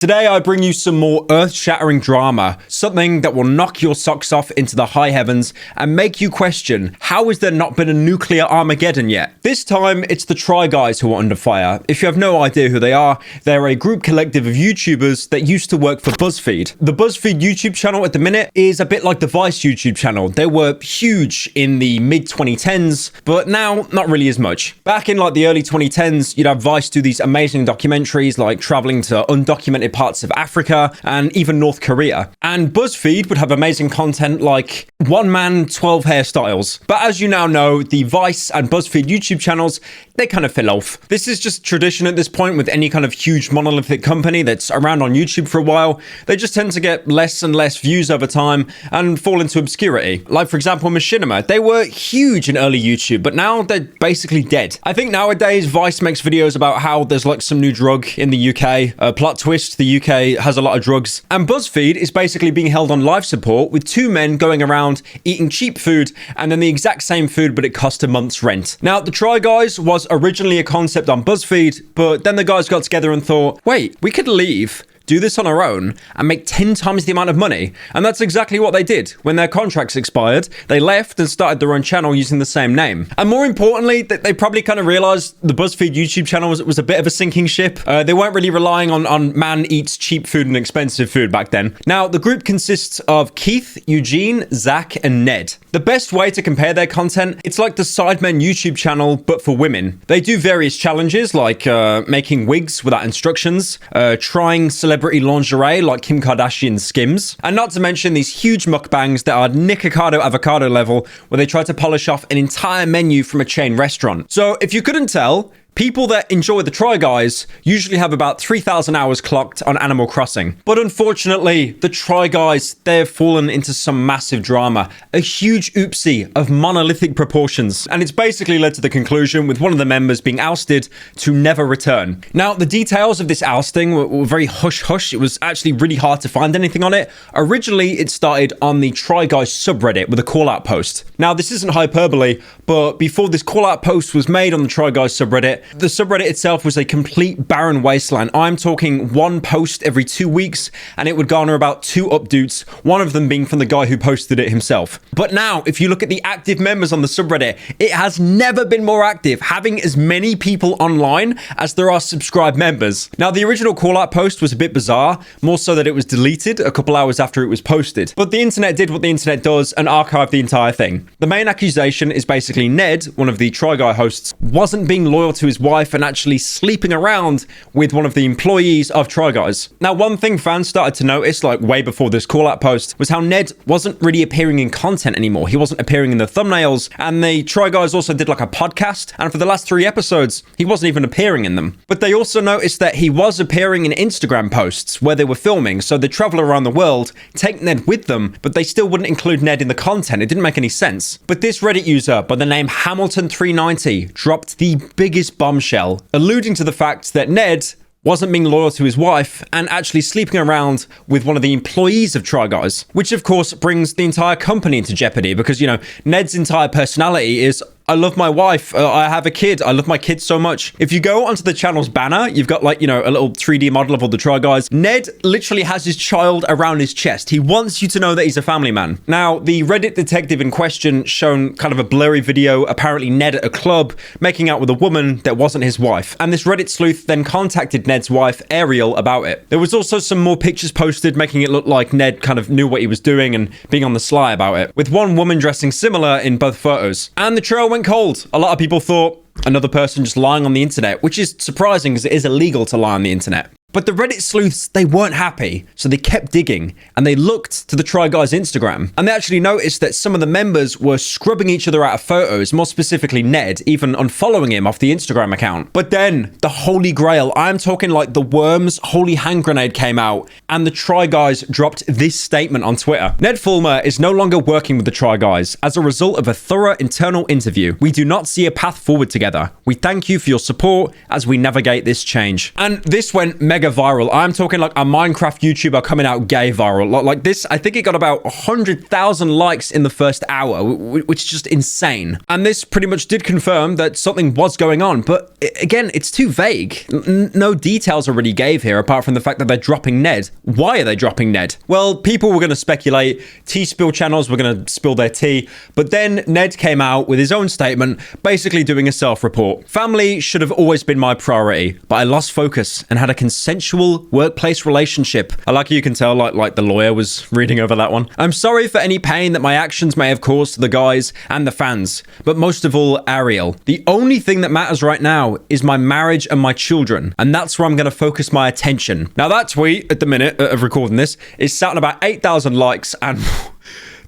Today, I bring you some more earth-shattering drama, something that will knock your socks off into the high heavens and make you question, how has there not been a nuclear Armageddon yet? This time, it's the Try Guys who are under fire. If you have no idea who they are, they're a group collective of YouTubers that used to work for BuzzFeed. The BuzzFeed YouTube channel at the minute is a bit like the Vice YouTube channel. They were huge in the mid-2010s, but now, not really as much. Back in like the early 2010s, you'd have Vice do these amazing documentaries like traveling to undocumented parts of Africa and even North Korea. And BuzzFeed would have amazing content like one man, 12 hairstyles. But as you now know, the Vice and BuzzFeed YouTube channels, they kind of fell off. This is just tradition at this point with any kind of huge monolithic company that's around on YouTube for a while. They just tend to get less and less views over time and fall into obscurity. Like for example, Machinima, they were huge in early YouTube, but now they're basically dead. I think nowadays Vice makes videos about how there's like some new drug in the UK. Plot twist, the UK has a lot of drugs. And BuzzFeed is basically being held on life support with two men going around eating cheap food and then the exact same food, but it cost a month's rent. Now, the Try Guys was originally a concept on BuzzFeed, but then the guys got together and thought, wait, we could leave, do this on our own and make 10 times the amount of money. And that's exactly what they did. When their contracts expired, they left and started their own channel using the same name. And more importantly, they probably kind of realized the BuzzFeed YouTube channel was a bit of a sinking ship. They weren't really relying on man eats cheap food and expensive food back then. Now, the group consists of Keith, Eugene, Zach, and Ned. The best way to compare their content, it's like the Sidemen YouTube channel, but for women. They do various challenges like making wigs without instructions, trying celebrity lingerie like Kim Kardashian's Skims, and not to mention these huge mukbangs that are Nikocado avocado level where they try to polish off an entire menu from a chain restaurant. So if you couldn't tell, people that enjoy the Try Guys usually have about 3,000 hours clocked on Animal Crossing. But unfortunately, the Try Guys, they've fallen into some massive drama, a huge oopsie of monolithic proportions. And it's basically led to the conclusion with one of the members being ousted to never return. Now, the details of this ousting were very hush-hush. It was actually really hard to find anything on it. Originally, it started on the Try Guys subreddit with a call-out post. Now, this isn't hyperbole, but before this call-out post was made on the Try Guys subreddit, the subreddit itself was a complete barren wasteland. I'm talking one post every 2 weeks, and it would garner about 2 updates, one of them being from the guy who posted it himself. But now, if you look at the active members on the subreddit, it has never been more active, having as many people online as there are subscribed members. Now, the original call-out post was a bit bizarre, more so that it was deleted a couple hours after it was posted. But the internet did what the internet does and archived the entire thing. The main accusation is basically Ned, one of the Try Guy hosts, wasn't being loyal to his wife and actually sleeping around with one of the employees of Try Guys. Now, one thing fans started to notice, like way before this call-out post, was how Ned wasn't really appearing in content anymore. He wasn't appearing in the thumbnails, and the Try Guys also did like a podcast, and for the last 3 episodes, he wasn't even appearing in them. But they also noticed that he was appearing in Instagram posts where they were filming, so they'd travel around the world, take Ned with them, but they still wouldn't include Ned in the content. It didn't make any sense. But this Reddit user by the name Hamilton390 dropped the biggest bombshell, alluding to the fact that Ned wasn't being loyal to his wife and actually sleeping around with one of the employees of Try Guys, which of course brings the entire company into jeopardy because, you know, Ned's entire personality is, I love my wife, I have a kid, I love my kids so much. If you go onto the channel's banner, you've got like, you know, a little 3D model of all the Try Guys. Ned literally has his child around his chest. He wants you to know that he's a family man. Now, the Reddit detective in question shown kind of a blurry video, apparently Ned at a club, making out with a woman that wasn't his wife. And this Reddit sleuth then contacted Ned's wife, Ariel, about it. There was also some more pictures posted, making it look like Ned kind of knew what he was doing and being on the sly about it, with one woman dressing similar in both photos. And the trail went cold. A lot of people thought another person just lying on the internet, which is surprising because it is illegal to lie on the internet. But the Reddit sleuths, they weren't happy, so they kept digging, and they looked to the Try Guys Instagram, and they actually noticed that some of the members were scrubbing each other out of photos, more specifically Ned, even unfollowing him off the Instagram account. But then, the holy grail, I'm talking like the Worms holy hand grenade came out, and the Try Guys dropped this statement on Twitter. Ned Fulmer is no longer working with the Try Guys as a result of a thorough internal interview. We do not see a path forward together. We thank you for your support as we navigate this change. And this went mega mega viral. I'm talking like a Minecraft YouTuber coming out gay viral. Like this, I think it got about 100,000 likes in the first hour, which is just insane. And this pretty much did confirm that something was going on. But again, it's too vague. No details are really gave here, apart from the fact that they're dropping Ned. Why are they dropping Ned? Well, people were going to speculate. Tea spill channels were going to spill their tea. But then Ned came out with his own statement, basically doing a self-report. Family should have always been my priority, but I lost focus and had a consensual workplace relationship. I like you can tell, like the lawyer was reading over that one. I'm sorry for any pain that my actions may have caused to the guys and the fans, but most of all, Ariel. The only thing that matters right now is my marriage and my children, and that's where I'm going to focus my attention. Now that tweet at the minute of recording this is sat on about 8,000 likes and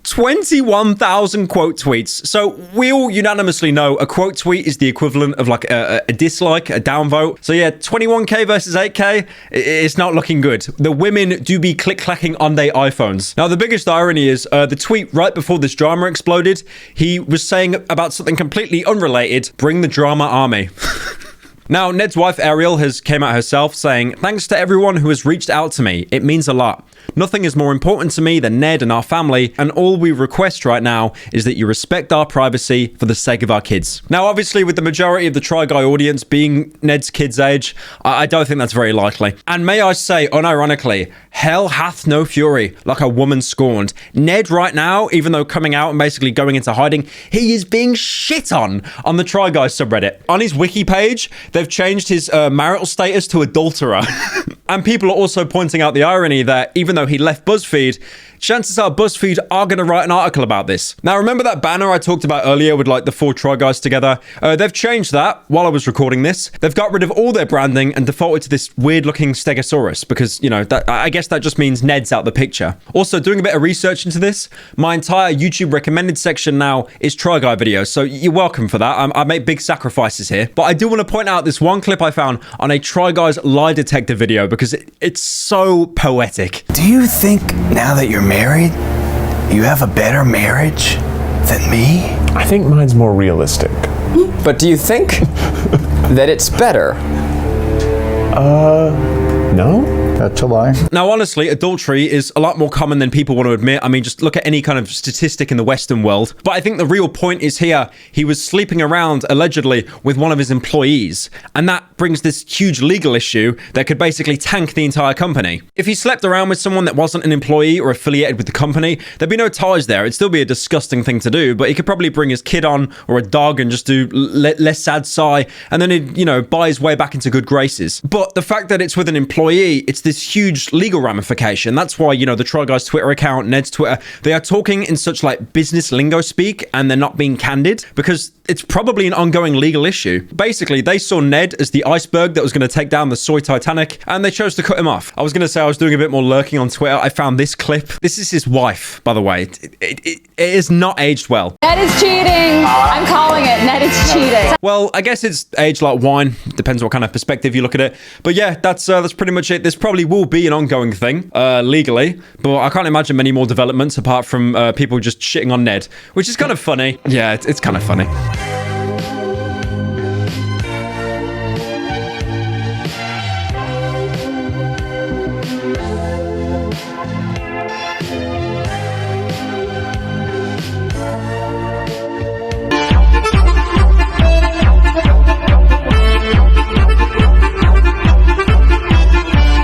21,000 quote tweets. So we all unanimously know a quote tweet is the equivalent of like a dislike, a downvote. So yeah, 21k versus 8k, it's not looking good. The women do be click-clacking on their iPhones. Now, the biggest irony is the tweet right before this drama exploded, he was saying about something completely unrelated, bring the drama army. Now, Ned's wife, Ariel, has came out herself saying, thanks to everyone who has reached out to me. It means a lot. Nothing is more important to me than Ned and our family, and all we request right now is that you respect our privacy for the sake of our kids. Now, obviously, with the majority of the Try Guy audience being Ned's kids' age, I don't think that's very likely. And may I say, unironically, hell hath no fury like a woman scorned. Ned right now, even though coming out and basically going into hiding, he is being shit on the Try Guy subreddit. On his wiki page, they've changed his marital status to adulterer. And people are also pointing out the irony that even though he left BuzzFeed, chances are BuzzFeed are going to write an article about this. Now, remember that banner I talked about earlier with like the 4 Try Guys together? They've changed that while I was recording this. They've got rid of all their branding and defaulted to this weird looking Stegosaurus because, you know, that I guess that just means Ned's out the picture. Also, doing a bit of research into this, my entire YouTube recommended section now is Try Guy videos. So you're welcome for that. I make big sacrifices here. But I do want to point out this one clip I found on a Try Guys lie detector video because it's so poetic. Do you think now that you're married, you have a better marriage than me? I think mine's more realistic. But do you think that it's better? No? That's a lie. Now, honestly, adultery is a lot more common than people want to admit. I mean, just look at any kind of statistic in the Western world. But I think the real point is here, he was sleeping around, allegedly, with one of his employees. And that brings this huge legal issue that could basically tank the entire company. If he slept around with someone that wasn't an employee or affiliated with the company, there'd be no ties there. It'd still be a disgusting thing to do, but he could probably bring his kid on or a dog and just do less sad sigh, and then he'd, you know, buy his way back into good graces. But the fact that it's with an employee, it's this huge legal ramification. That's why, you know, the Try Guys Twitter account, Ned's Twitter, they are talking in such like business lingo speak and they're not being candid because it's probably an ongoing legal issue. Basically, they saw Ned as the iceberg that was going to take down the soy Titanic and they chose to cut him off. I was going to say I was doing a bit more lurking on Twitter. I found this clip. This is his wife, by the way. It is not aged well. Ned is cheating. I'm calling it. Ned is cheating. Well, I guess it's aged like wine. Depends what kind of perspective you look at it. But yeah, that's pretty much it. This probably will be an ongoing thing legally, but I can't imagine many more developments apart from people just shitting on Ned, which is kind of funny. Yeah, it's kind of funny.